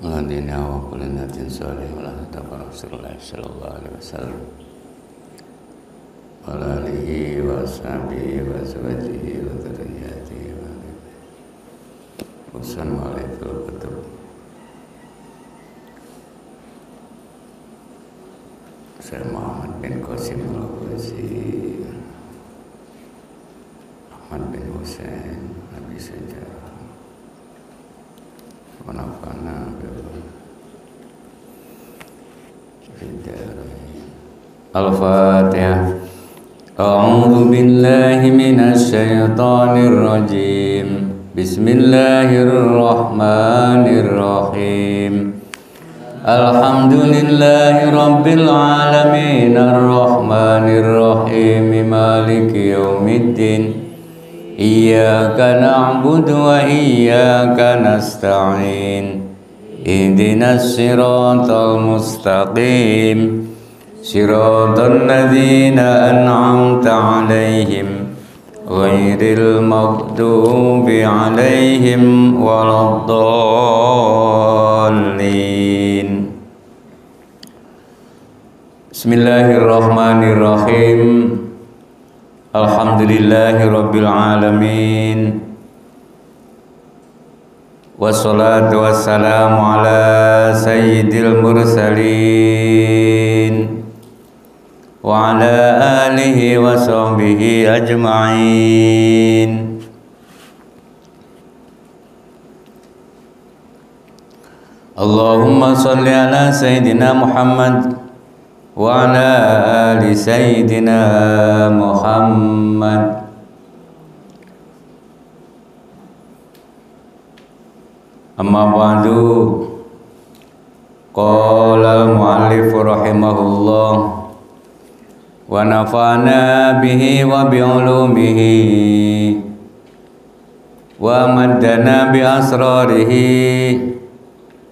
Ladina wa kulinatin soleh wa lahatabar Rasulullah sallallahu alaihi wasallam wa alihi wa sahbihi wa zawjihi wa dzurriyyatihi wa usan wa alaikul kutub. Saya Muhammad bin Qasim al-Ghazi, Ahmad bin Husain, Nabi Sejarah, Wanafana Al-Fatihah. A'udzu billahi minasy syaithanir rajim. Bismillahirrahmanirrahim. Alhamdulillahi rabbil alamin arrahmanir rahim maliki yaumiddin. Iyyaka na'budu wa iyyaka nasta'in. Ihdinas siratal mustaqim. Siratal ladzina an'amta 'alaihim ghairil maghdubi 'alaihim waladdallin. Bismillahirrahmanirrahim. Alhamdulillahi rabbil alamin. Wassalatu wassalamu ala sayyidil mursalin wa ala alihi wa sahbihi ajma'in. Allahumma salli ala sayyidina Muhammad wa ala ali sayyidina Muhammad. Amma ba'du, qala al-mu'allif rahimahullah wa nafa'ana bihi wa bi'ulumihi wa maddana bi asrarihi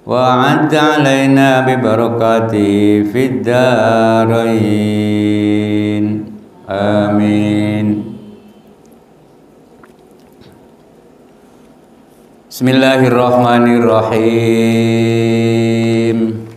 wa adda alaina bi barakatihi fid darain. Amin. Bismillahirrahmanirrahim.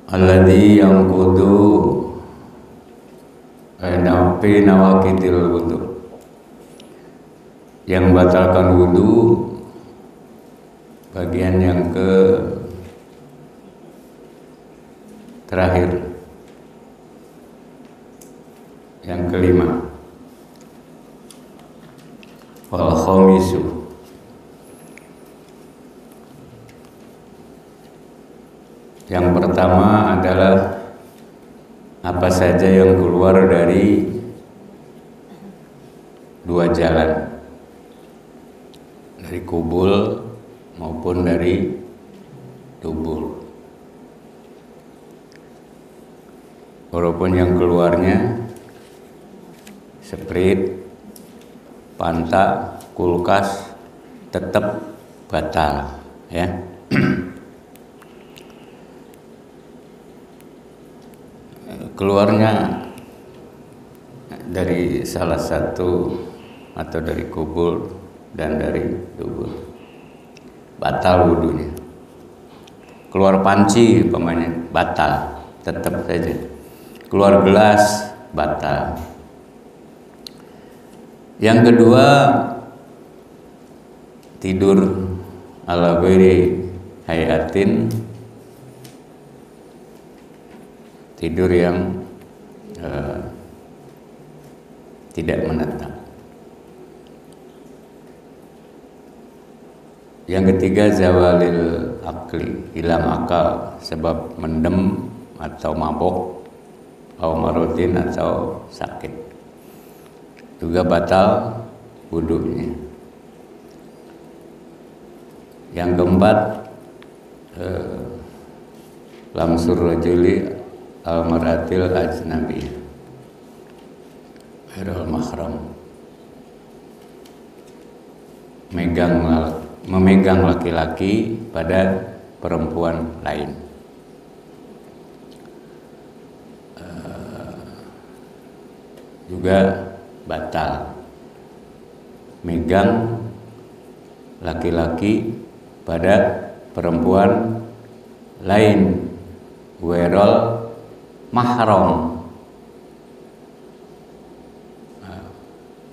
Alladzi yanqudu fi nawaqidil wudu, yang batalkan wudu bagian yang terakhir, yang kelima. Wal khamisu, yang pertama adalah apa saja yang keluar dari dua jalan, dari kubul maupun dari dubur. Walaupun yang keluarnya sprit, pantat, kulkas, tetap batal, ya. Keluarnya dari salah satu atau dari kubur dan dari dubur, batal wudunya. Keluar panci umpamanya, batal, tetap saja. Keluar gelas, batal. Yang kedua, tidur ala ghairi hayatin, tidur yang tidak menetap. Yang ketiga, zawalil akli, hilang akal sebab mendem atau mabok, atau marodin atau sakit, juga batal wudunya. Yang keempat, lamsur rajuli al-maratil ajnabi ghairul mahram, memegang laki-laki pada perempuan lain. Juga batal megang laki-laki pada perempuan lain, ghairul mahram.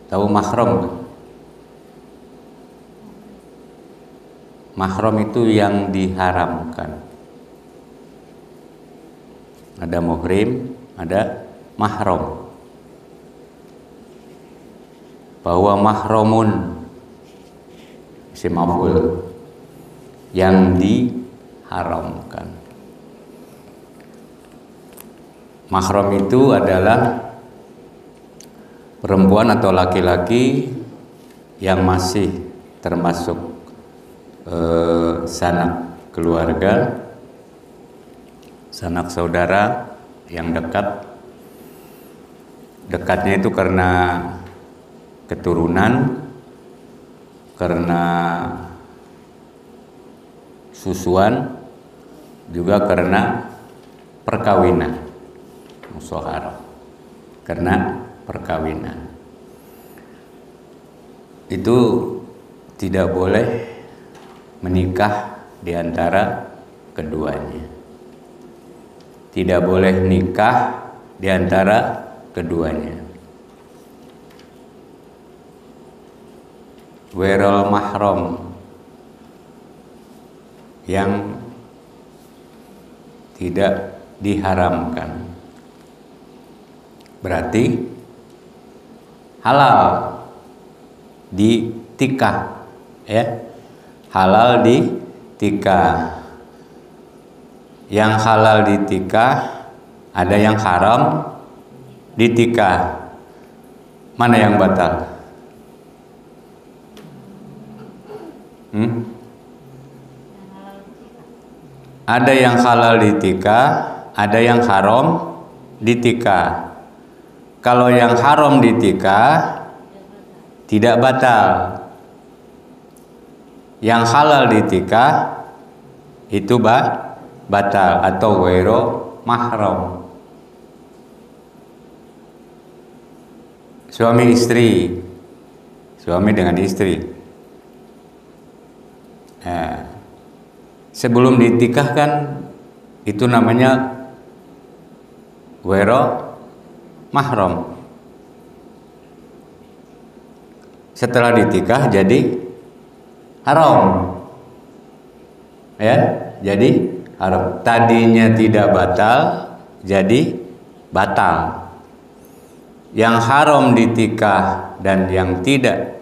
Tahu mahram? Mahram itu yang diharamkan. Ada muhrim, ada mahram. Bahwa mahramun isim maf'ul yang diharamkan. Mahram itu adalah perempuan atau laki-laki yang masih termasuk sanak keluarga, sanak saudara yang dekat. Dekatnya itu karena keturunan, karena susuan, juga karena perkawinan, musyawarah, karena perkawinan. Itu tidak boleh menikah di antara keduanya. Tidak boleh nikah di antara keduanya. Ghairul mahram yang tidak diharamkan. Berarti halal ditikah, ya. Halal ditikah. Yang halal ditikah, ada yang haram ditikah. Mana yang batal? Ada yang halal ditikah, ada yang haram ditikah. Kalau yang haram ditikah tidak batal. Yang halal ditikah itu batal atau ghairu mahram. Suami istri, suami dengan istri. Nah, sebelum ditikahkan itu namanya ghairu mahram. Setelah ditikah jadi haram, ya, jadi haram. Tadinya tidak batal jadi batal. Yang haram ditikah dan yang tidak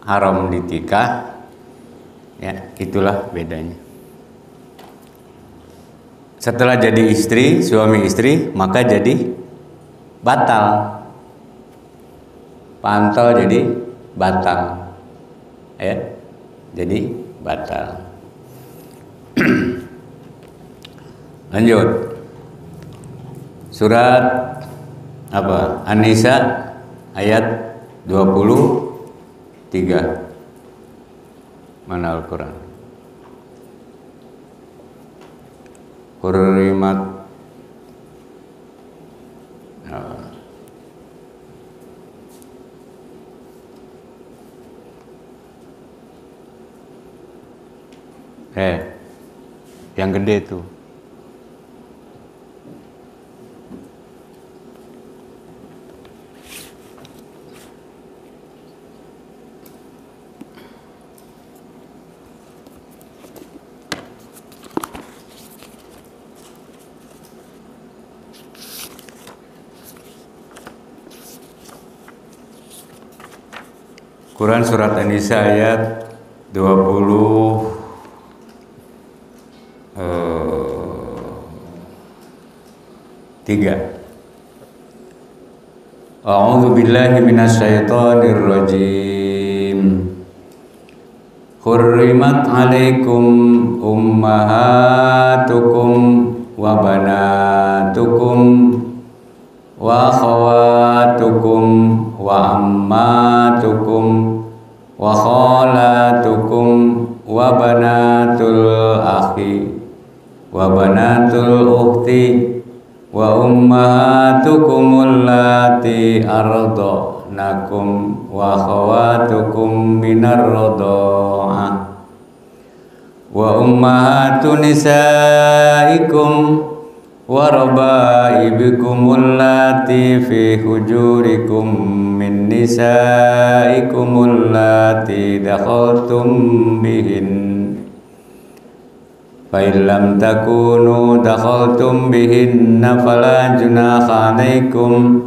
haram ditikah, ya, itulah bedanya. Setelah jadi istri, suami istri, maka jadi batal. Pantol jadi batal, ya, jadi batal. Lanjut. Surat apa? An-Nisa ayat 23. Mana Al-Quran? Hurrimat yang gede tuh. Quran surat An-Nisa ayat 23. A'udzu billahi minasyaitonir rajim. Hurrimat 'alaikum ummahatukum wa banatukum wa akhawatukum wa ammatukum wa khalatukum allati arda'nakum wa akhawatukum minar radha'ah wa ummahatu nisaikum wa rabaibikum allati fi hujurikum min nisaikum allati dakhaltum bihin fa illam takunu dakhaltum bihinna fala junaha alaikum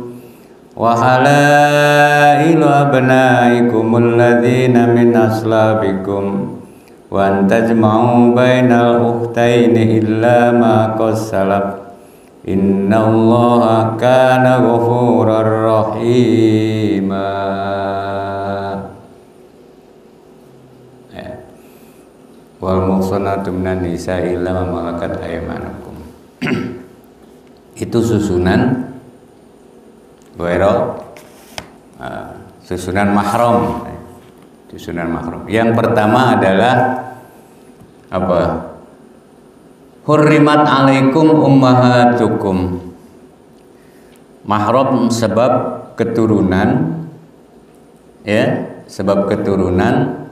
wa halailu abnaikum alladzina min aslabikum wa antajma'u bainal ukhtaini illa ma qassalaf innallaha kana ghafurar rahima. Wal muhsanatu minan nisa'i illa ma malakat aymanukum. Itu susunan susunan mahram. Susunan mahram. Yang pertama adalah apa? Hurrimat alaikum ummahatukum. Mahram sebab keturunan, ya, sebab keturunan.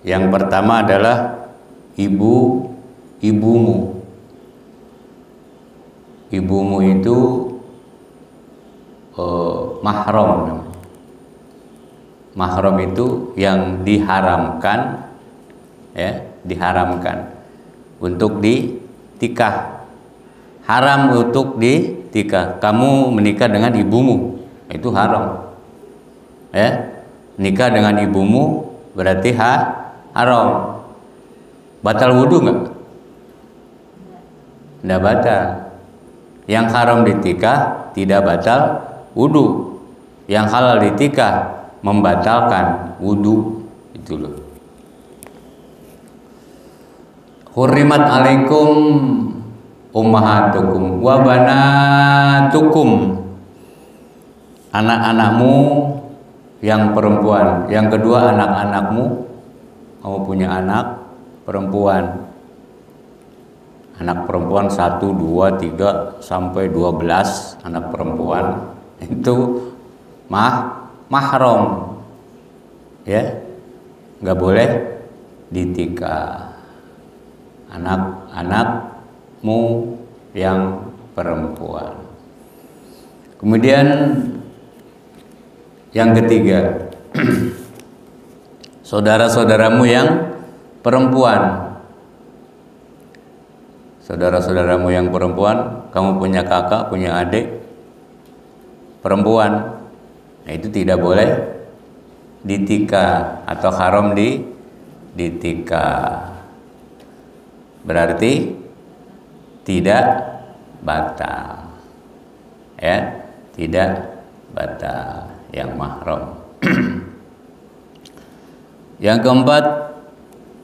Yang pertama adalah ibumu. Ibumu itu mahram. Mahram itu yang diharamkan, ya, diharamkan untuk ditikah. Haram untuk ditikah. Kamu menikah dengan ibumu, itu haram. Ya, nikah dengan ibumu berarti haram. Batal wudhu nggak? Nggak batal. Yang haram ditikah tidak batal wudhu. Yang halal ditikah membatalkan wudhu. Itu loh. Hurrimat alaikum ummahatukum wa banatukum, anak-anakmu yang perempuan. Yang kedua anak-anakmu. Kamu punya anak perempuan. Anak perempuan 1, 2, 3 sampai 12 anak perempuan itu mahram, ya, nggak boleh ditikah. Anak-anakmu yang perempuan. Kemudian yang ketiga, saudara-saudaramu yang perempuan. Saudara-saudaramu yang perempuan, kamu punya kakak, punya adik perempuan. Nah, itu tidak boleh ditikah atau haram ditikah. Berarti tidak batal. Ya, tidak batal yang mahram. Yang keempat,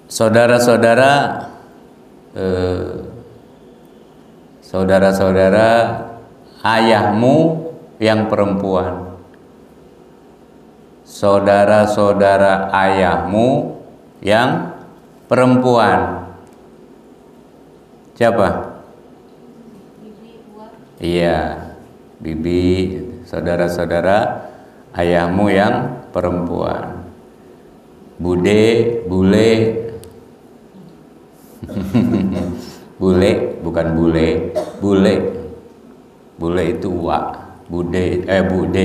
saudara-saudara ayahmu yang perempuan. Saudara-saudara ayahmu yang perempuan. Siapa? Iya, bibi, saudara-saudara ayahmu yang perempuan. Bude, bule. Bule, bukan bule. Bule itu wa. Bude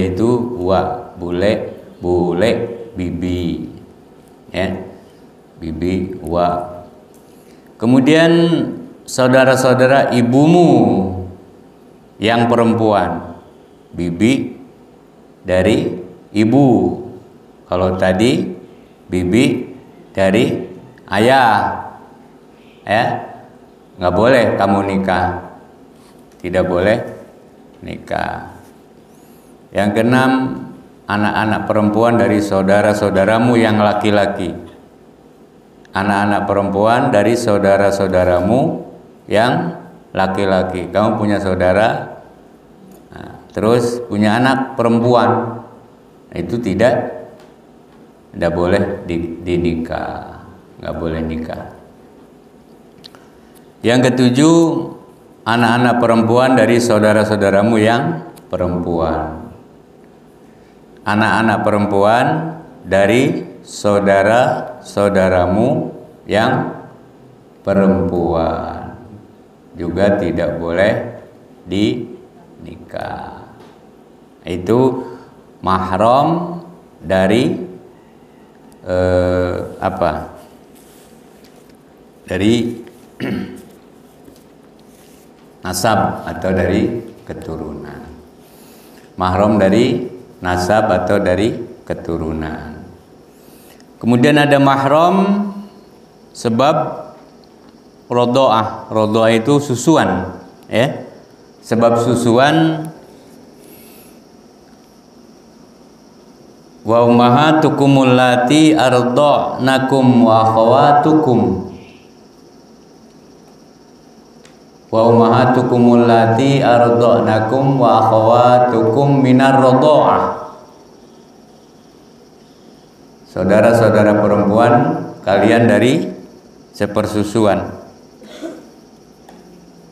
itu wa. Bule, bibi. Ya. Bibi, wa. Kemudian saudara-saudara ibumu yang perempuan. Bibi dari ibu. Kalau tadi bibi dari ayah. Ya, nggak boleh kamu nikah, tidak boleh nikah. Yang keenam, anak-anak perempuan dari saudara-saudaramu yang laki-laki. Anak-anak perempuan dari saudara-saudaramu yang laki-laki. Kamu punya saudara, terus punya anak perempuan, itu tidak boleh dinikah, nggak boleh nikah. Yang ketujuh, anak-anak perempuan dari saudara-saudaramu yang perempuan. Anak-anak perempuan dari saudara-saudaramu yang perempuan juga tidak boleh dinikah. Itu mahram dari dari nasab atau dari keturunan. Mahram dari nasab atau dari keturunan. Kemudian ada mahram sebab rodoah. Rodoah itu susuan, ya. Sebab susuan. Wa ummahatukum allati arda'nakum wa akhawatukum. Wa ummahatukum allati arda'nakum wa akhawatukum minar radha'ah. Saudara-saudara perempuan kalian dari sepersusuan.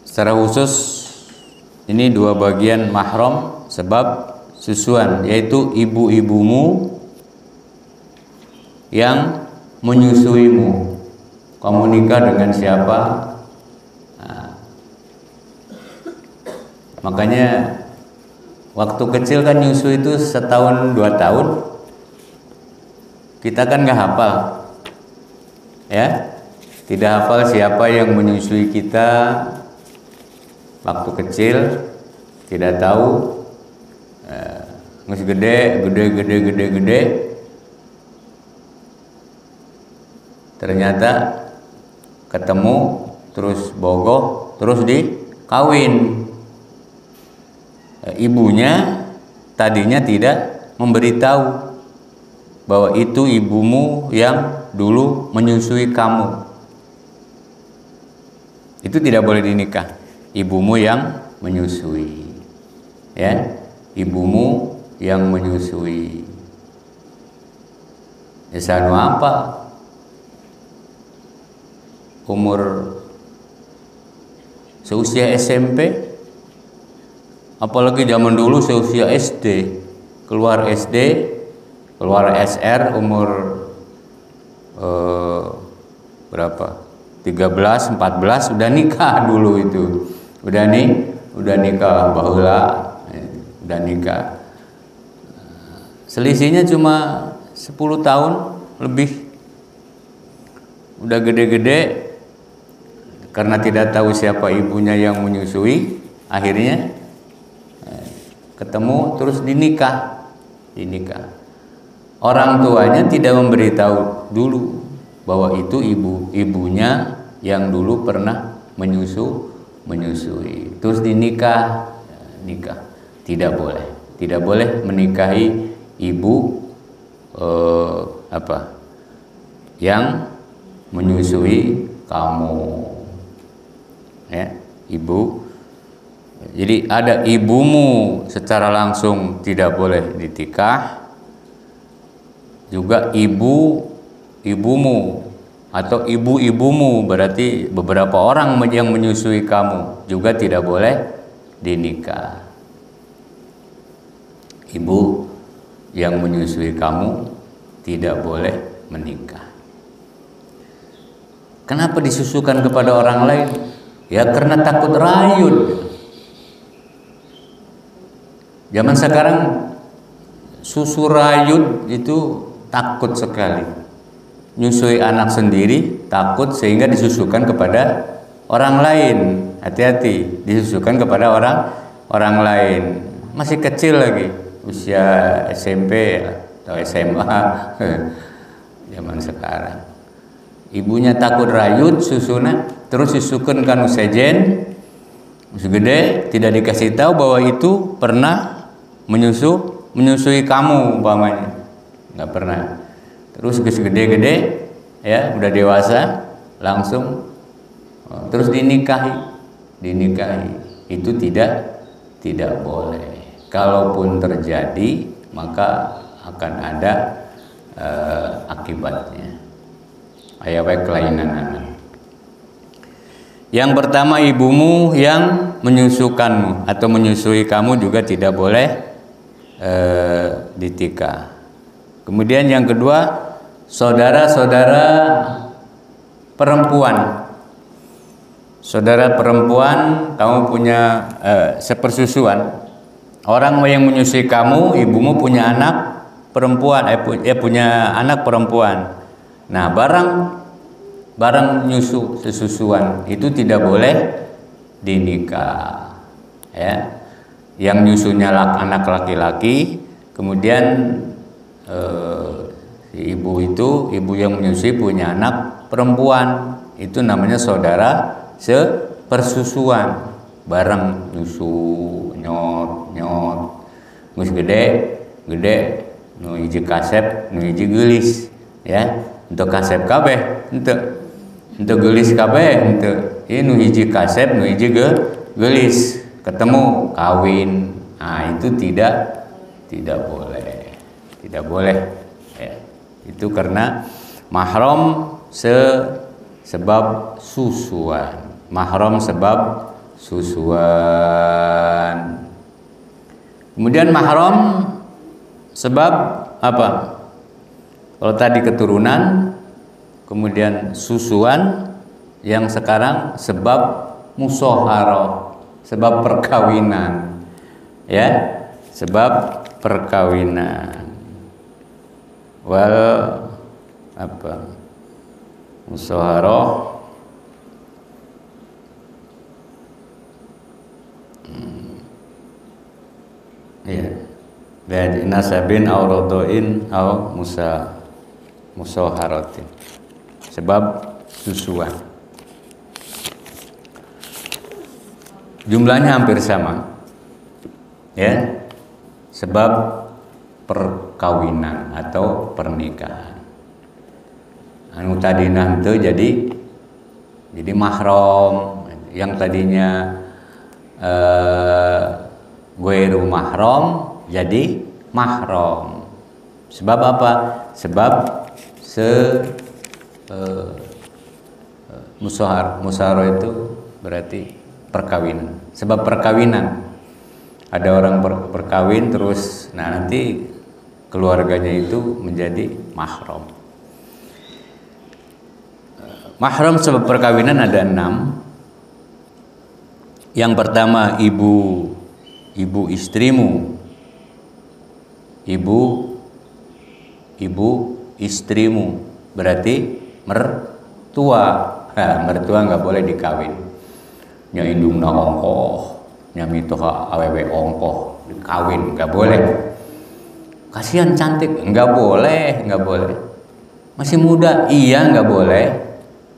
Secara khusus ini dua bagian mahram sebab susuan, yaitu ibu-ibumu yang menyusuimu. Kamu nikah dengan siapa? Nah, makanya waktu kecil kan nyusu itu setahun 2 tahun. Kita kan nggak hafal, ya, tidak hafal siapa yang menyusui kita waktu kecil, tidak tahu. Masih gede, ternyata ketemu, terus bogoh, terus dikawin. Ibunya tadinya tidak memberitahu bahwa itu ibumu yang dulu menyusui kamu. Itu tidak boleh dinikah. Ibumu yang menyusui, ya, ibumu yang menyusui. Esanu apa? Umur seusia SMP, apalagi zaman dulu seusia SD, keluar SD, keluar SR umur berapa? 13, 14 udah nikah dulu itu. Udah nikah baheula, udah nikah. Selisihnya cuma 10 tahun lebih. Udah gede-gede, karena tidak tahu siapa ibunya yang menyusui, akhirnya ketemu terus dinikah. Orang tuanya tidak memberitahu dulu bahwa itu ibunya yang dulu pernah menyusui. Terus nikah. Tidak boleh menikahi ibu yang menyusui kamu, ya, ibu. Jadi ada ibumu secara langsung tidak boleh dinikah, juga ibumu atau ibu-ibumu, berarti beberapa orang yang menyusui kamu juga tidak boleh dinikah. Ibu yang menyusui kamu tidak boleh menikah. Kenapa disusukan kepada orang lain? Ya karena takut rayut. Zaman sekarang susu rayut itu takut sekali. Nyusui anak sendiri takut sehingga disusukan kepada orang lain. Hati-hati, disusukan kepada orang lain. Masih kecil lagi, usia SMP atau SMA zaman sekarang. Ibunya takut rayut susuna, terus disusukan kanu sejen, masih gede, tidak dikasih tahu bahwa itu pernah menyusui kamu umpamanya, nggak pernah. Terus gede-gede, ya udah dewasa, langsung terus dinikahi, itu tidak boleh. Kalaupun terjadi, maka akan ada akibatnya. Aya wae kelainan. Yang pertama, ibumu yang menyusukanmu atau menyusui kamu juga tidak boleh ditikah. Kemudian yang kedua, saudara-saudara perempuan. Saudara perempuan, kamu punya sepersusuan. Orang yang menyusui kamu, ibumu punya anak perempuan, punya anak perempuan. Nah, barang nyusu sesusuan itu tidak boleh dinikah, ya. Yang nyusunya anak laki-laki, kemudian si ibu yang menyusui punya anak perempuan, itu namanya saudara sepersusuan. Barang nyusu nyot mus gede nu hiji kasep nu hiji geulis, ya. Untuk kasep kabeh untuk geulis kabeh ieu nu hiji kasep nu hiji geulis ketemu kawin. Nah, itu tidak boleh, ya. Itu karena mahram sebab susuan. Mahram sebab susuan. Kemudian mahram sebab apa? Kalau tadi keturunan, kemudian susuan, yang sekarang sebab musyawarah, sebab perkawinan, ya, sebab perkawinan. Wal apa? Musyawarah ya. Ba'd nasabin aw radoin aw musaharatin. Sebab susuan. Jumlahnya hampir sama. Ya. Sebab perkawinan atau pernikahan. Anu tadina henteu jadi mahram. Yang tadinya ghairu mahram jadi mahram. Sebab apa? Sebab musyawarah itu berarti perkawinan. Sebab perkawinan. Ada orang berkawin terus, nah nanti keluarganya itu menjadi mahram. Mahram sebab perkawinan ada 6. Yang pertama, ibu istrimu. Ibu istrimu berarti mertua. Nah, mertua nggak boleh dikawin. Nya indungna ongkoh, nya mitoha awewe ongkoh dikawin nggak boleh. Kasihan cantik, nggak boleh. Masih muda, iya nggak boleh.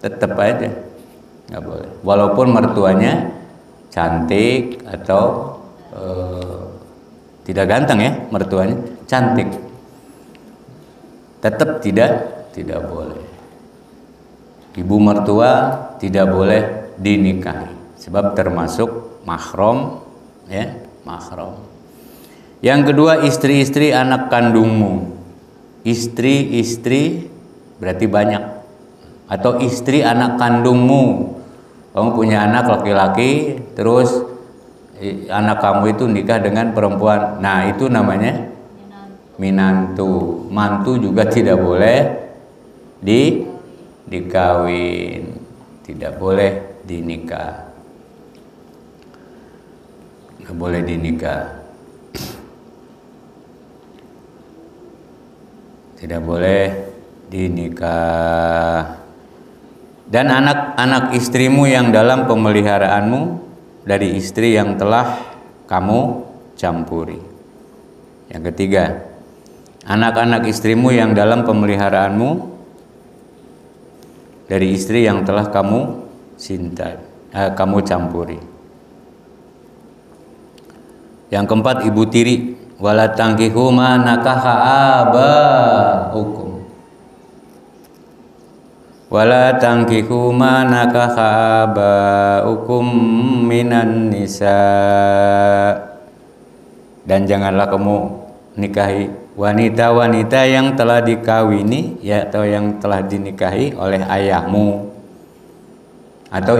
Tetap aja nggak boleh. Walaupun mertuanya cantik atau tidak ganteng, ya, mertuanya cantik, tetap tidak boleh. Ibu mertua tidak boleh dinikahi sebab termasuk mahram, ya, mahram. Yang kedua, istri-istri anak kandungmu. Istri berarti banyak, atau istri anak kandungmu. Kamu punya anak laki-laki, terus anak kamu itu nikah dengan perempuan. Nah, itu namanya minantu. Mantu juga tidak boleh dikawin, tidak boleh dinikah, nggak boleh dinikah, tidak boleh dinikah. Dan anak-anak istrimu yang dalam pemeliharaanmu dari istri yang telah kamu campuri. Yang ketiga, anak-anak istrimu yang dalam pemeliharaanmu dari istri yang telah kamu kamu campuri. Yang keempat, ibu tiri. Wala tankihu ma nakaha abaukum. Wala tankihu ma nakaha abaukum minan nisa. Dan janganlah kamu nikahi wanita-wanita yang telah dikawini, ya, atau yang telah dinikahi oleh ayahmu atau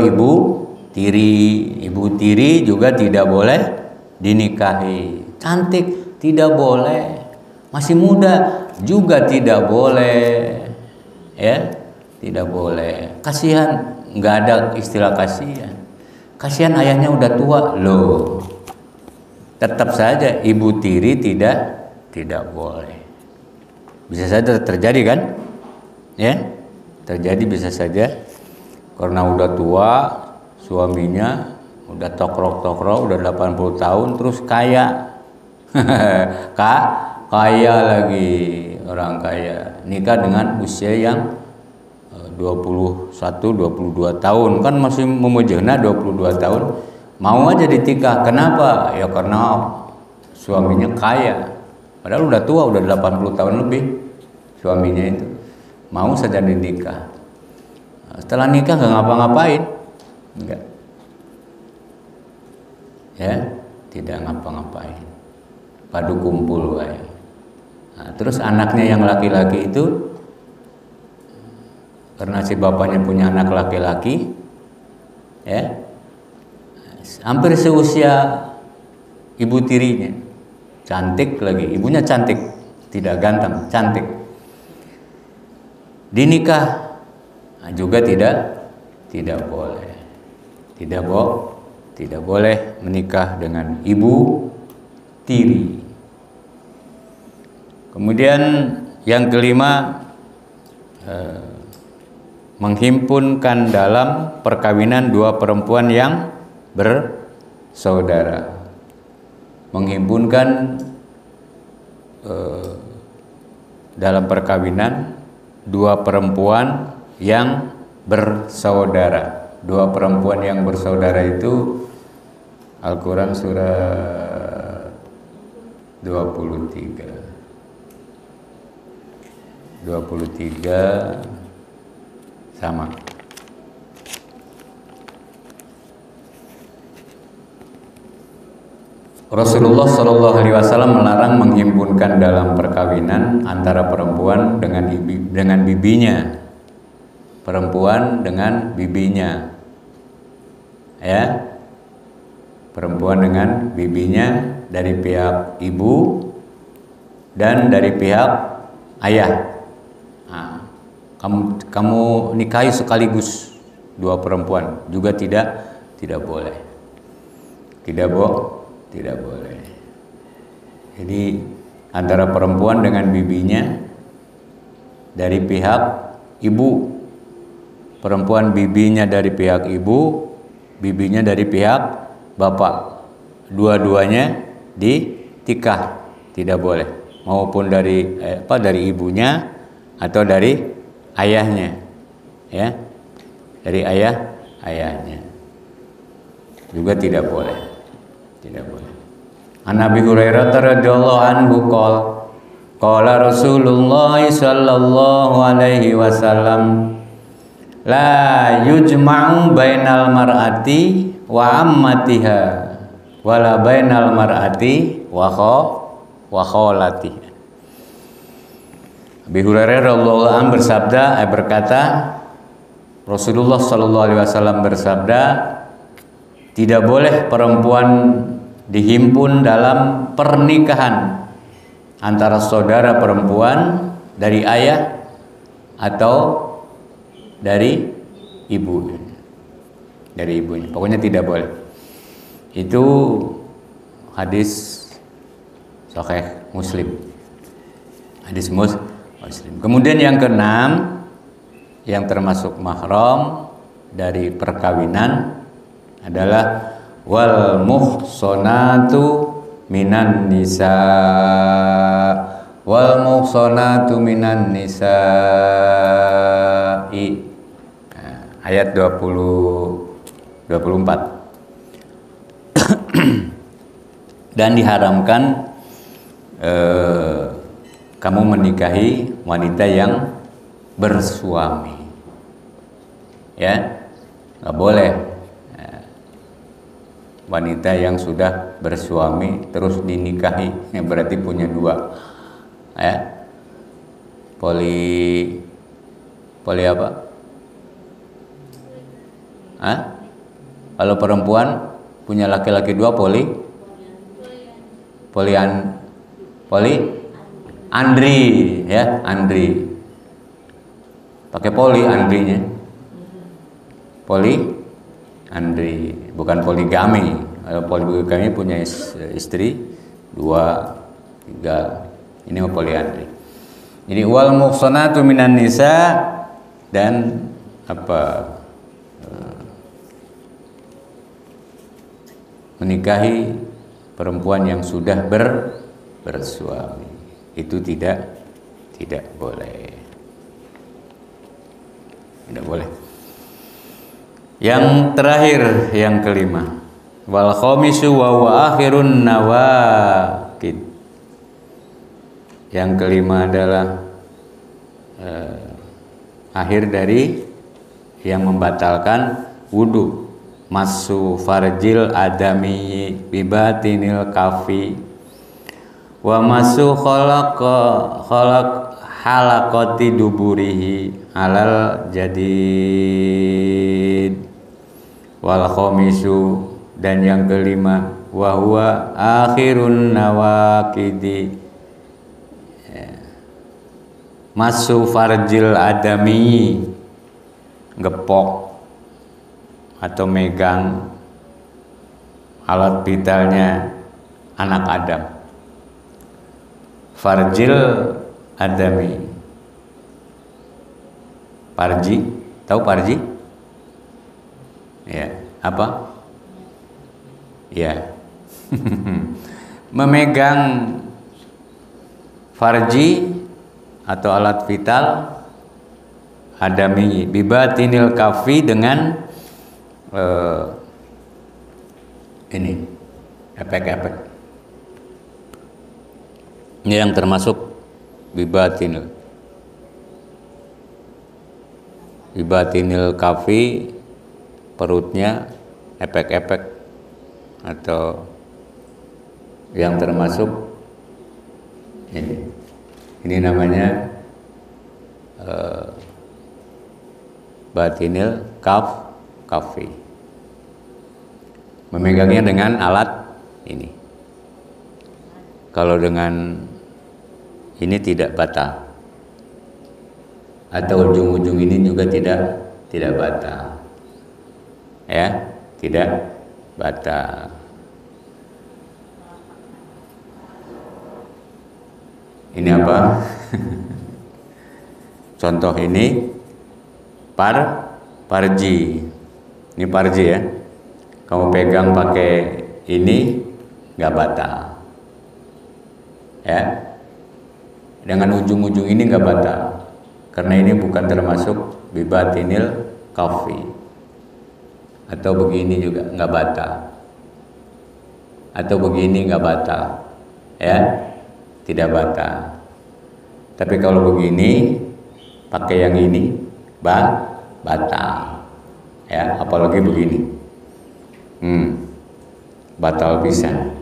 ibu tiri juga tidak boleh dinikahi. Cantik tidak boleh, masih muda juga tidak boleh, ya, tidak boleh. Kasihan, nggak ada istilah kasihan. Kasihan ayahnya udah tua loh. Tetap saja ibu tiri tidak boleh. Bisa saja terjadi kan? Ya, terjadi bisa saja karena udah tua, suaminya udah tokrok-tokrok, udah 80 tahun terus kaya. Kaya lagi, orang kaya. Nikah dengan usia yang 21-22 tahun, kan masih memujana 22 tahun. Mau aja ditikah. Kenapa? Ya karena suaminya kaya. Padahal udah tua, udah 80 tahun lebih suaminya itu. Mau saja dinikah. Setelah nikah nggak ngapa-ngapain, enggak, ya, tidak ngapa-ngapain, padu kumpul wae. Nah, terus anaknya yang laki-laki itu, karena si bapaknya punya anak laki-laki, ya, hampir seusia ibu tirinya, cantik lagi, ibunya cantik, tidak ganteng, cantik. Dinikah juga tidak boleh, tidak boleh menikah dengan ibu tiri. Kemudian yang kelima, menghimpunkan dalam perkawinan dua perempuan yang bersaudara. Menghimpunkan dalam perkawinan dua perempuan yang bersaudara. Dua perempuan yang bersaudara itu Al-Quran surat 23 sama. Rasulullah Shallallahu Alaihi Wasallam melarang menghimpunkan dalam perkawinan antara perempuan dengan bibinya, perempuan dengan bibinya, ya, perempuan dengan bibinya dari pihak ibu dan dari pihak ayah. Nah, kamu nikahi sekaligus dua perempuan juga tidak boleh, tidak boleh. Jadi antara perempuan dengan bibinya dari pihak ibu, perempuan bibinya dari pihak ibu, bibinya dari pihak bapak, dua-duanya ditikah, tidak boleh, maupun dari dari ibunya atau dari ayahnya, ya, dari ayahnya juga tidak boleh, tidak boleh. An Abi Hurairah radhiyallahu anhu qala Rasulullah sallallahu alaihi wasallam, la yujma'u bainal mar'ati wa ammatiha wala bainal mar'ati wa khalatiha. Abi Hurairah radhiyallahu anhu berkata, Rasulullah sallallahu alaihi wasallam bersabda, tidak boleh perempuan dihimpun dalam pernikahan antara saudara perempuan dari ayah atau dari ibu, dari ibunya, pokoknya tidak boleh. Itu hadis Sahih Muslim, hadis Muslim. Kemudian yang keenam, yang termasuk mahram dari perkawinan adalah wal muhsanatu minan nisa, wal muhsanatu minan nisa'i. Ayat 24. Dan diharamkan kamu menikahi wanita yang bersuami, ya, nggak boleh. Wanita yang sudah bersuami terus dinikahi, yang berarti punya dua, ya, poli apa? Kalau perempuan punya laki-laki 2 andri ya, andri. Pakai andrinya. Andri, bukan poligami. Kalau poligami punya istri 2, 3. Ini poliandri. Jadi wal muhsanatu minan nisa, dan menikahi perempuan yang sudah bersuami itu tidak boleh. Tidak boleh. Yang terakhir, yang kelima, wal khamisu wa huwa akhirun nawaqid. Yang kelima adalah akhir dari yang membatalkan wudu, masu farjil adami bibatinil kafi wa masu khalaq halaqati duburihi alal jadid. Wal khamisu, dan yang kelima, wa huwa akhirun nawaqidi, masu farjil adami, gepok atau megang alat vitalnya anak Adam. Farjil adami, parji, tahu parji? Ya, apa? Ya. Memegang farji atau alat vital adami bibatinil kafi, dengan ini efek-efek. Ini yang termasuk bibatinil kafi, perutnya, efek-efek, atau yang termasuk ini namanya batinil kafi. Memegangnya dengan alat ini. Kalau dengan ini tidak batal, atau ujung-ujung ini juga tidak batal, ya, tidak batal. Ini apa? Contoh ini parji. Ini parji ya. Kamu pegang pakai ini nggak batal. Ya. Dengan ujung-ujung ini nggak batal. Karena ini bukan termasuk bibatinil kafi. Atau begini juga nggak batal. Atau begini nggak batal. Ya. Tidak batal. Tapi kalau begini pakai yang ini batal. Ya, apalagi begini. Batal pisan.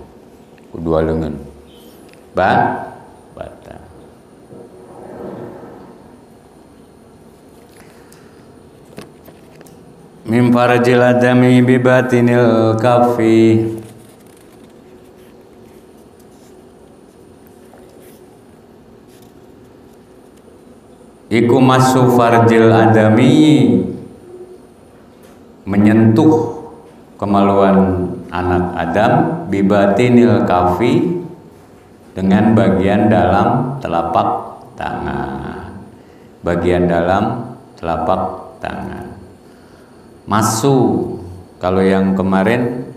Kedua lengan. Batal. Min farjil adami bi batinil kafi. Iku masu farjil adami, menyentuh kemaluan anak Adam, bibatinil kafi, dengan bagian dalam telapak tangan. Bagian dalam telapak tangan. Masu, kalau yang kemarin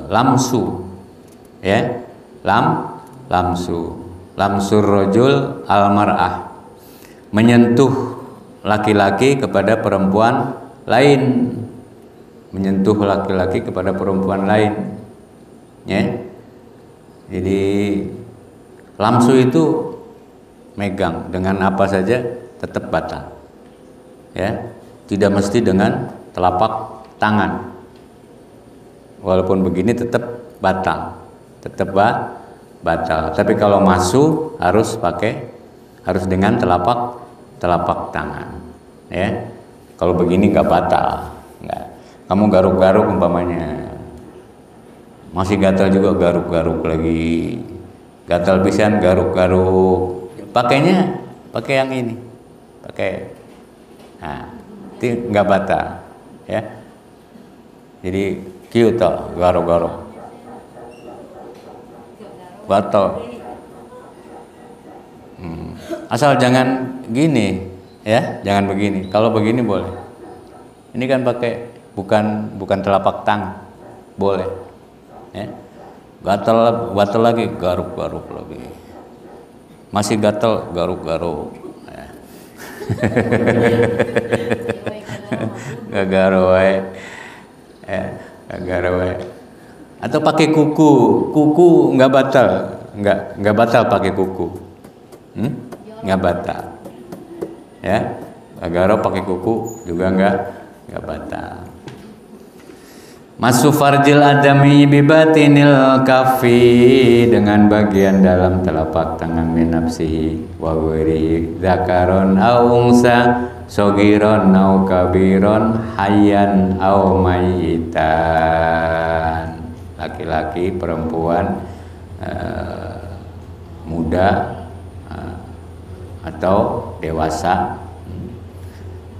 lamsu, ya, lamsu, lamsur rojul almar'ah, menyentuh laki-laki kepada perempuan lain, menyentuh laki-laki kepada perempuan lain, ya. Jadi lamsu itu megang dengan apa saja tetap batal, ya, tidak mesti dengan telapak tangan. Walaupun begini tetap batal, batal. Tapi kalau masu harus dengan telapak tangan, ya. Kalau begini nggak batal, nggak. Kamu garuk-garuk umpamanya, masih gatal juga, garuk-garuk lagi, gatal pisan, garuk-garuk, pakainya pakai yang ini, pakai, nah itu nggak batal, ya. Jadi cute garuk-garuk, batal. Asal jangan gini, ya, jangan begini. Kalau begini boleh. Ini kan pakai bukan telapak tangan, boleh. Ya. Gatal lagi, garuk-garuk lagi. Masih gatal, garuk-garuk. Ya. Gagarowe, gagarowe. Atau pakai kuku nggak batal, nggak batal pakai kuku, nggak batal. Ya, gagaro pakai kuku juga nggak batal. Masu farjil adami bibatinil kafi, dengan bagian dalam telapak tangan min nafsihi wa ghairi zakaron au unsa sogiron au kabiron hayyan au mayitan, laki-laki perempuan, muda atau dewasa,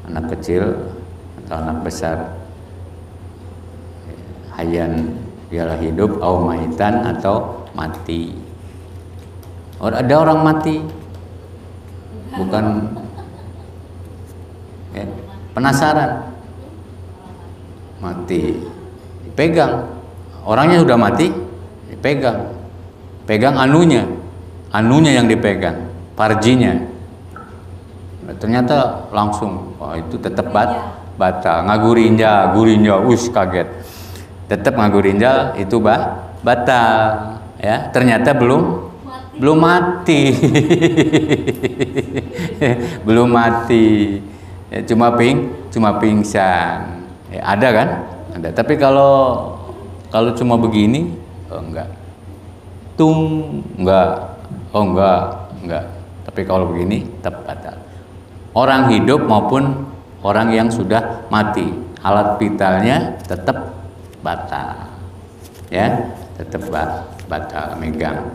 anak kecil atau anak besar, hayyan ialah hidup, au maitan atau mati. Ada orang mati, bukan, ya, penasaran, mati, dipegang, orangnya sudah mati, dipegang, pegang anunya yang dipegang, farjinya, ternyata langsung, itu tetap batal, ngagurinja, kaget. Tetap ngagurinjal itu batal, ya. Ternyata belum mati. Belum mati. Ya, cuma pingsan. Ya, ada kan? Ada. Tapi kalau cuma begini, enggak. Enggak. Tapi kalau begini tetap batal. Orang hidup maupun orang yang sudah mati, alat vitalnya tetap batal, ya, tetap batal megang.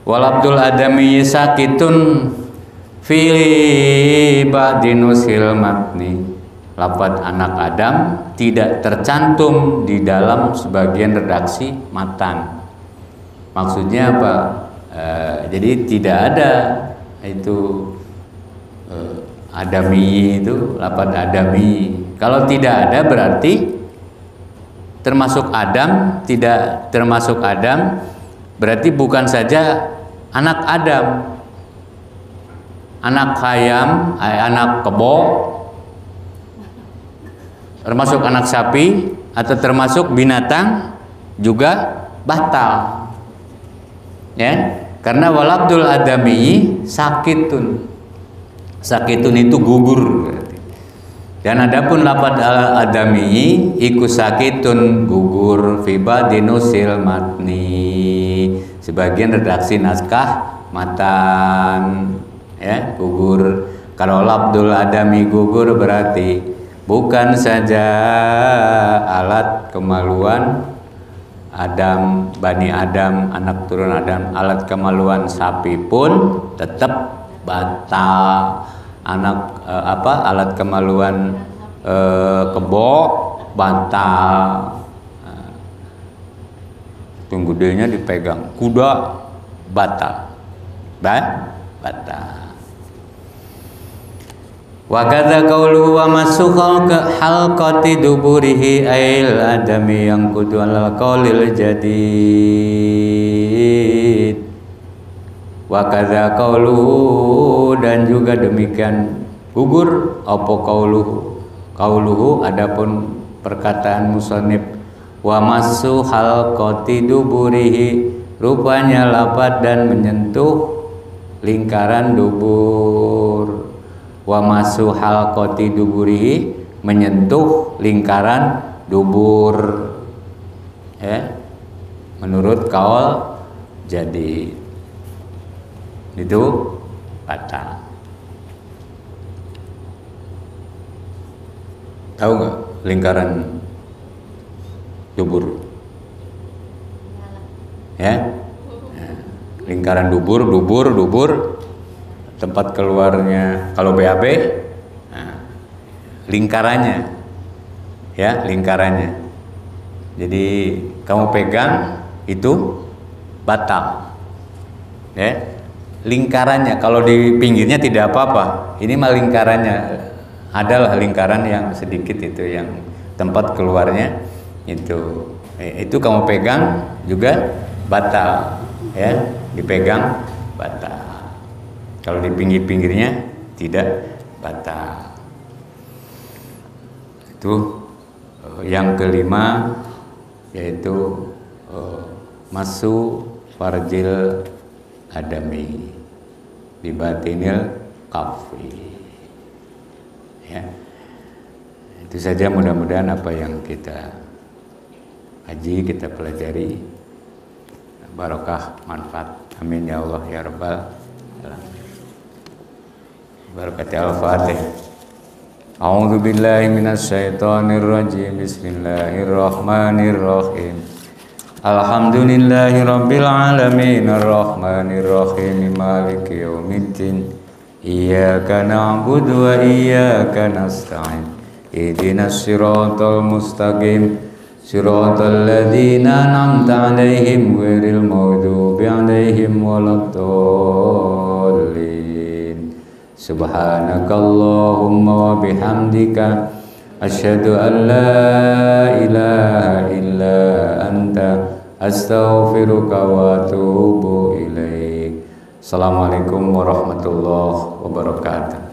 Wal abdul adami sakitun fi ba'dinusil matni, lafaz anak Adam tidak tercantum di dalam sebagian redaksi matan. Maksudnya apa? Jadi tidak ada itu adami, itu lafaz adami. Kalau tidak ada berarti termasuk Adam, tidak termasuk Adam, berarti bukan saja anak Adam, anak Hayam, anak kebo, termasuk anak sapi, atau termasuk binatang juga batal, ya, karena walabdul adami sakitun itu gugur. Dan adapun lafaz adami iku sakitun gugur fi badinusil matni, sebagian redaksi naskah matan, ya, gugur. Kalau lafzul adami gugur berarti bukan saja alat kemaluan Adam, Bani Adam, anak turun Adam, alat kemaluan sapi pun tetap batal. Alat kemaluan kebo batal. Tunggu dehnya dipegang, kuda batal. Batal. Wa kadza qauluhu wa masukha halqati duburihi ail adami yang kudu alal qaulil jadid. Wa kadza qauluhu, dan juga demikian gugur apa qauluhu adapun perkataan musannif wa masu halqati duburihi, rupanya lapat dan menyentuh lingkaran dubur. Wa masu halqati duburihi, menyentuh lingkaran dubur, ya, menurut kaul jadi itu batal. Tahu nggak lingkaran dubur. Ya. Nah, lingkaran dubur, tempat keluarnya kalau BAB, nah, lingkarannya, ya lingkarannya. Jadi kamu pegang itu batal, ya lingkarannya. Kalau di pinggirnya tidak apa-apa. Ini mah lingkarannya, adalah lingkaran yang sedikit itu yang tempat keluarnya itu kamu pegang juga batal, ya dipegang batal. Kalau di pinggir-pinggirnya tidak batal. Itu yang kelima, yaitu masu farjil adami di batinil kafi. Ya. Itu saja, mudah-mudahan apa yang kita kaji, kita pelajari barokah, manfaat. Amin ya Allah ya Rabbal alamin. Barakati al-Fatih. A'udzu billahi minasyaitonir rajim. Bismillahirrahmanirrahim. Alhamdulillahi rabbil alamin arrahmanir rahim maliki yaumiddin. Iyyaka na'budu wa iyyaka nasta'in. Ihdinas siratal mustaqim. Siratal ladzina an'amta 'alaihim ghairil maghdubi 'alaihim waladdallin. Subhanakallahumma wa bihamdika asyhadu an la ilaha illa anta astaghfiruka wa atubu ilaik. Assalamualaikum warahmatullahi wabarakatuh.